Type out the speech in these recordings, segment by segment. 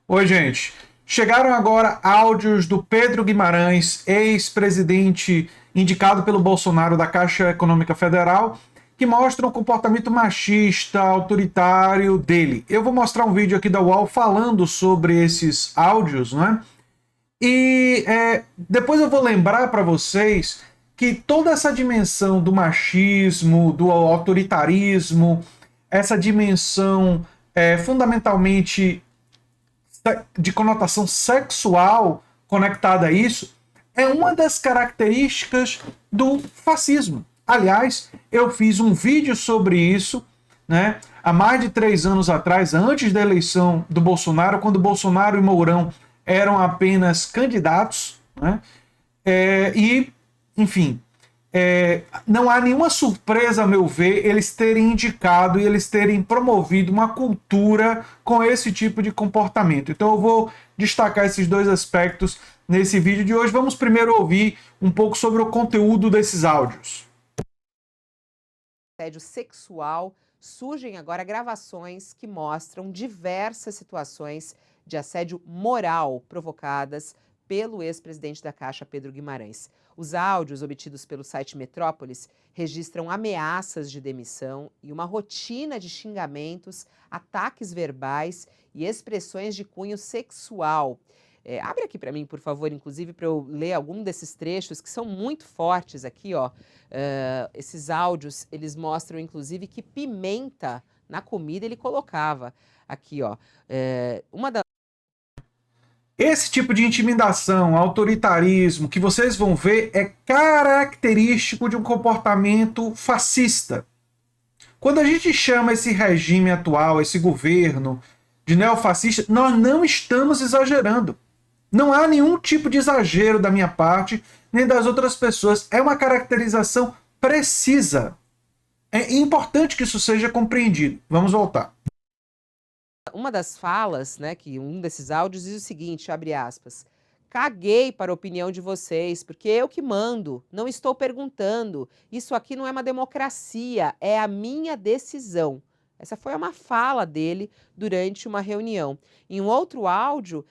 Oi, gente. Chegaram agora áudios do Pedro Guimarães, ex-presidente indicado pelo Bolsonaro da Caixa Econômica Federal, que mostram o comportamento machista, autoritário dele. Eu vou mostrar um vídeo aqui da UOL falando sobre esses áudios, né? Depois eu vou lembrar para vocês que toda essa dimensão do machismo, do autoritarismo, essa dimensão fundamentalmente de conotação sexual conectada a isso, é uma das características do fascismo. Aliás, eu fiz um vídeo sobre isso, né, há mais de 3 anos atrás, antes da eleição do Bolsonaro, quando Bolsonaro e Mourão eram apenas candidatos, né, enfim, não há nenhuma surpresa, a meu ver, eles terem indicado e eles terem promovido uma cultura com esse tipo de comportamento. Então eu vou destacar esses dois aspectos nesse vídeo de hoje. Vamos primeiro ouvir um pouco sobre o conteúdo desses áudios. Assédio sexual, surgem agora gravações que mostram diversas situações de assédio moral provocadas pelo ex-presidente da Caixa, Pedro Guimarães. Os áudios obtidos pelo site Metrópolis registram ameaças de demissão e uma rotina de xingamentos, ataques verbais e expressões de cunho sexual. Abre aqui para mim, por favor, inclusive, para eu ler algum desses trechos que são muito fortes aqui, ó. Esses áudios, eles mostram, inclusive, que pimenta na comida ele colocava. Aqui, ó. Esse tipo de intimidação, autoritarismo que vocês vão ver é característico de um comportamento fascista. Quando a gente chama esse regime atual, esse governo, de neofascista, nós não estamos exagerando. Não há nenhum tipo de exagero da minha parte, nem das outras pessoas. É uma caracterização precisa. É importante que isso seja compreendido. Vamos voltar. Uma das falas, né, que um desses áudios diz o seguinte, abre aspas, caguei para a opinião de vocês, porque eu que mando, não estou perguntando, isso aqui não é uma democracia, é a minha decisão. Essa foi uma fala dele durante uma reunião. Em um outro áudio,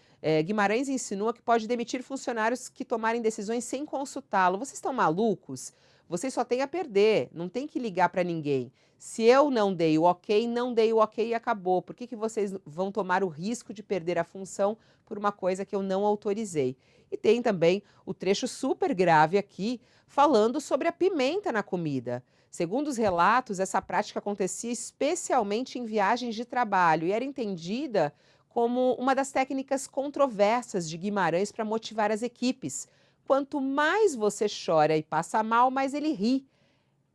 Guimarães insinua que pode demitir funcionários que tomarem decisões sem consultá-lo. Vocês estão malucos? Vocês só têm a perder, não tem que ligar para ninguém. Se eu não dei o ok, não dei o ok e acabou. Por que vocês vão tomar o risco de perder a função por uma coisa que eu não autorizei? E tem também o trecho super grave aqui, falando sobre a pimenta na comida. Segundo os relatos, essa prática acontecia especialmente em viagens de trabalho e era entendida como uma das técnicas controversas de Guimarães para motivar as equipes. Quanto mais você chora e passa mal, mais ele ri.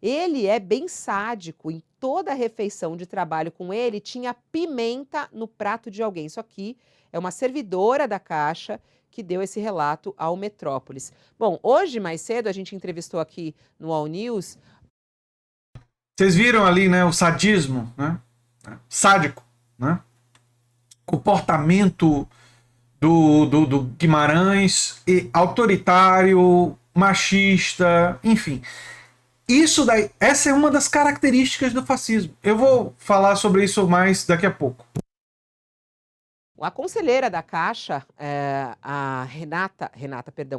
Ele é bem sádico. Em toda a refeição de trabalho com ele, tinha pimenta no prato de alguém. Isso aqui é uma servidora da Caixa que deu esse relato ao Metrópolis. Bom, hoje, mais cedo, a gente entrevistou aqui no All News. Vocês viram ali, né, o sadismo, né? Sádico, né? Comportamento do Guimarães, autoritário, machista, enfim. Isso daí, essa é uma das características do fascismo. Eu vou falar sobre isso mais daqui a pouco. A conselheira da Caixa, a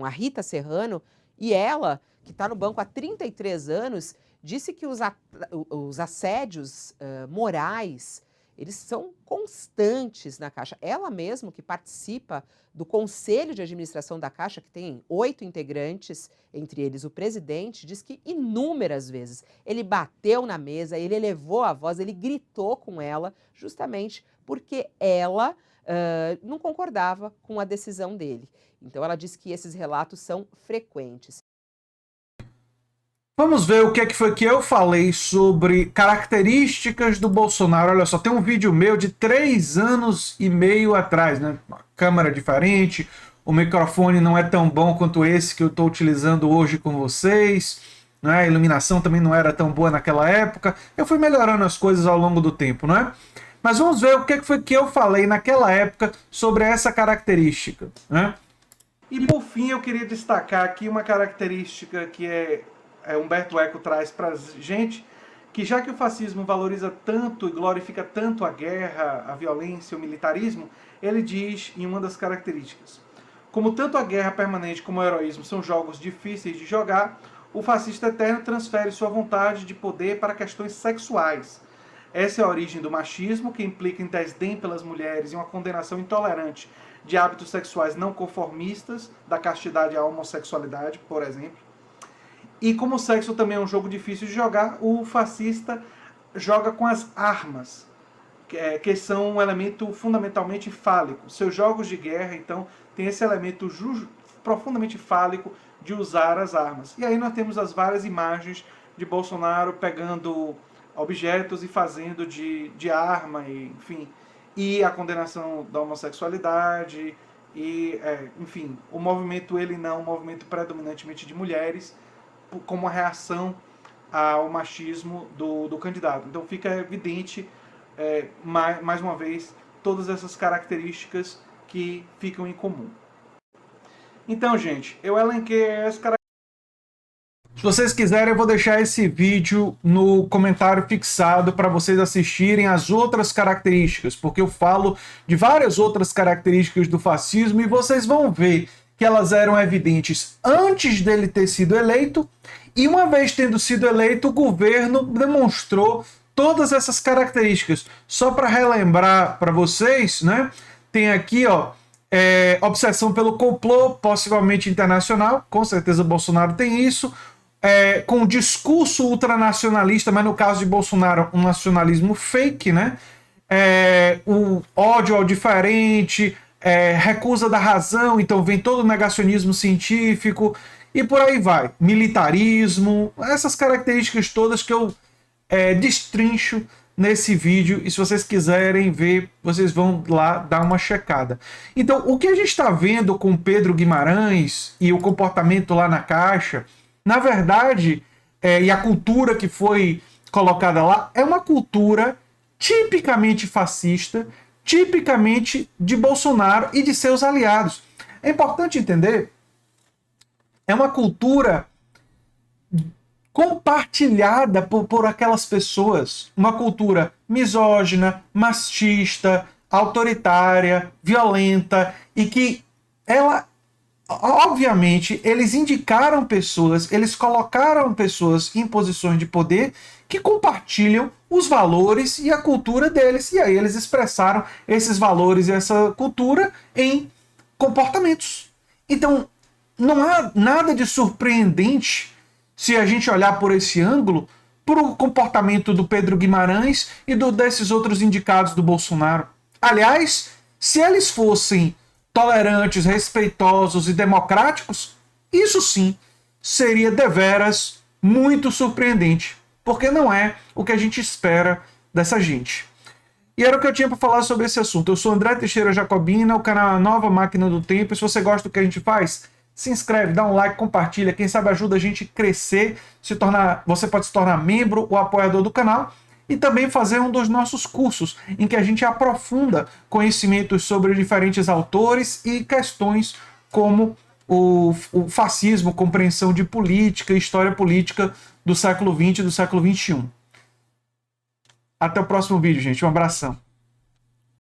Rita Serrano, e ela, que está no banco há 33 anos, disse que os assédios morais, eles são constantes na Caixa. Ela mesma, que participa do Conselho de Administração da Caixa, que tem 8 integrantes, entre eles o presidente, diz que inúmeras vezes ele bateu na mesa, ele elevou a voz, ele gritou com ela, justamente porque ela não concordava com a decisão dele. Então ela diz que esses relatos são frequentes. Vamos ver o que foi que eu falei sobre características do Bolsonaro. Olha só, tem um vídeo meu de 3 anos e meio atrás, né? Uma câmera diferente, o microfone não é tão bom quanto esse que eu estou utilizando hoje com vocês, né? A iluminação também não era tão boa naquela época. Eu fui melhorando as coisas ao longo do tempo, né? Mas vamos ver o que foi que eu falei naquela época sobre essa característica, né? E por fim eu queria destacar aqui uma característica que Humberto Eco traz para a gente, que já que o fascismo valoriza tanto e glorifica tanto a guerra, a violência, o militarismo, ele diz em uma das características: como tanto a guerra permanente como o heroísmo são jogos difíceis de jogar, o fascista eterno transfere sua vontade de poder para questões sexuais. Essa é a origem do machismo, que implica em desdém pelas mulheres e uma condenação intolerante de hábitos sexuais não conformistas, da castidade à homossexualidade, por exemplo. E como o sexo também é um jogo difícil de jogar, o fascista joga com as armas, que são um elemento fundamentalmente fálico. Seus jogos de guerra, então, tem esse elemento profundamente fálico de usar as armas. E aí nós temos as várias imagens de Bolsonaro pegando objetos e fazendo de arma, e, enfim, e a condenação da homossexualidade, e, enfim, o movimento Ele Não, um movimento predominantemente de mulheres, como uma reação ao machismo do candidato. Então fica evidente, mais uma vez, todas essas características que ficam em comum. Então, gente, eu elenquei as características. Se vocês quiserem, eu vou deixar esse vídeo no comentário fixado para vocês assistirem as outras características, porque eu falo de várias outras características do fascismo e vocês vão ver que elas eram evidentes antes dele ter sido eleito, e uma vez tendo sido eleito, o governo demonstrou todas essas características. Só para relembrar para vocês, né? Tem aqui, ó, obsessão pelo complô, possivelmente internacional, com certeza Bolsonaro tem isso, com discurso ultranacionalista, mas no caso de Bolsonaro, um nacionalismo fake, né? O ódio ao diferente, recusa da razão, então vem todo o negacionismo científico e por aí vai. Militarismo, essas características todas que eu destrincho nesse vídeo, e se vocês quiserem ver, vocês vão lá dar uma checada. Então, o que a gente está vendo com Pedro Guimarães e o comportamento lá na Caixa, na verdade, e a cultura que foi colocada lá, é uma cultura tipicamente fascista, tipicamente de Bolsonaro e de seus aliados. É importante entender, é uma cultura compartilhada por aquelas pessoas, uma cultura misógina, machista, autoritária, violenta, e que ela, obviamente, eles indicaram pessoas, eles colocaram pessoas em posições de poder que compartilham os valores e a cultura deles, e aí eles expressaram esses valores e essa cultura em comportamentos. Então, não há nada de surpreendente se a gente olhar por esse ângulo, para o comportamento do Pedro Guimarães e desses outros indicados do Bolsonaro. Aliás, se eles fossem tolerantes, respeitosos e democráticos, isso sim seria deveras muito surpreendente, porque não é o que a gente espera dessa gente. E era o que eu tinha para falar sobre esse assunto. Eu sou André Teixeira Jacobina, o canal A Nova Máquina do Tempo. E se você gosta do que a gente faz, se inscreve, dá um like, compartilha. Quem sabe ajuda a gente a crescer, você pode se tornar membro ou apoiador do canal e também fazer um dos nossos cursos, em que a gente aprofunda conhecimentos sobre diferentes autores e questões como o fascismo, compreensão de política, história política do século XX e do século XXI. Até o próximo vídeo, gente. Um abração.